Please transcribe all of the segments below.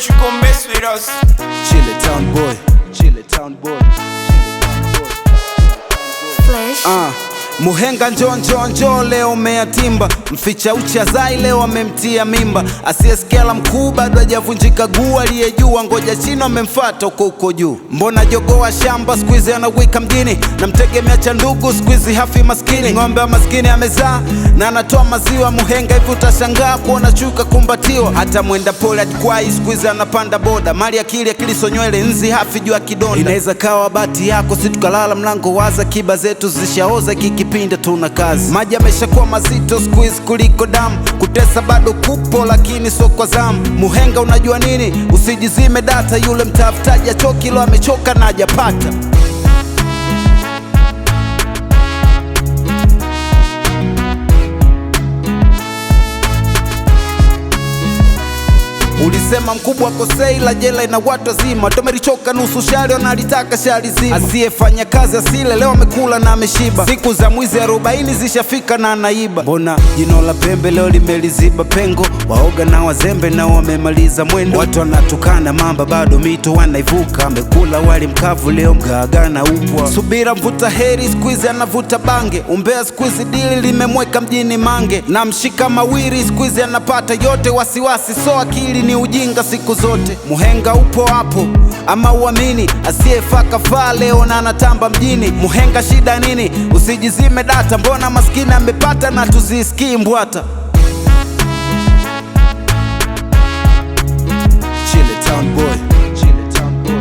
but you gon' mess with us. Chill it town boy, chill it town boy. Flash. Muhenga njo leo umeyatimba, mficha ucha zai leo amemtia mimba, asiyeskela mkuu bado hajavunjika guu, aliyejua ngoja chino amemfuata huko juu. Mbona jogo wa shamba squeeze anawika mjini, na mtegemea cha ndugu squeeze hafi maskini. Ng'ombe wa maskini amezaa na anatoa maziwa, Muhenga hivi utashangaa kuona chuka kumbatiwa. Hata mwenda pole adkwai squeeze anapanda boda, mali akili sonywele nzi hafi jua kidonda. Inaweza kawa bati yako si tukalala mlango waza, kiba zetu zishaoza kipinda tuna kazi. Maji ameshakuwa mazito squeeze kuliko damu, kutesa bado kupo lakini sio kwa zamu. Muhenga unajua nini, usijizime data, yule mtafutaji achoki lo amechoka na hajapata. Ulisema mkubwa kosei la jela ina watu wazima, tomerichoka nusu shari wanalitaka shari zima. Asiyefanya kazi asile leo amekula na ameshiba, siku za mwizi 40 zishafika na anaiba. Mbona jino la pembe leo limeliziba pengo, waoga na wazembe na wamemaliza mwendo. Watu wanatukana mamba bado mito wanaivuka, amekula wali mkavu leo mgaga na upwa. Subira mvuta heri squeeze anavuta bange, umbea squeeze dili limemweka mjini mange. Na mshika mawiri squeeze anapata yote, wasiwasi so akili ni ujinga siku zote. Muhenga upo hapo ama uamini, asiyefaa kafaa leo na anatamba mjini. Muhenga shida nini, usijizime data, mbona maskini amepata na tuzisikii mbwata. Chill it town boy, chill it town boy.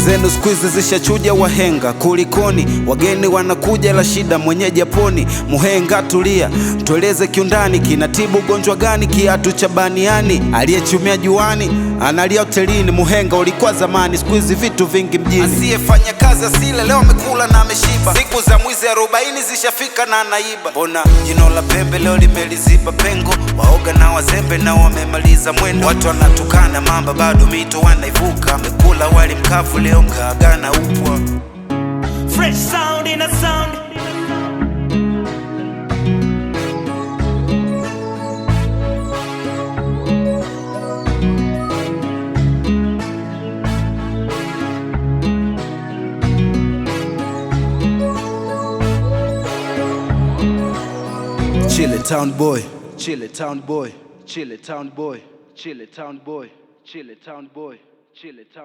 Zenu squeeze zishachuja wahenga, kulikoni wageni wanakuja la shida mwenyeji aponi. Muhenga tulia, tueleze kiundani, kinatibu ugonjwa gani kiatu cha baniani? Aliyechumia juani analia hotelini, Muhenga ulikuwa zamani squeeze vitu vingi mjini. Asiyefanya kazi asile leo amekula na ameshiba, siku za mwizi 40 zishafika na anaiba. Mbona jino la pembe leo limeliziba pengo, waoga na wazembe na wamemaliza mwendo. Watu wanatukana mamba bado mito wanaivuka, amekula wali mkavu leo mgaga na upwa. Fresh sound in a sound. Chill it town boy, chill it town boy, chill it town boy, chill it town boy, chill it town boy, chill it town.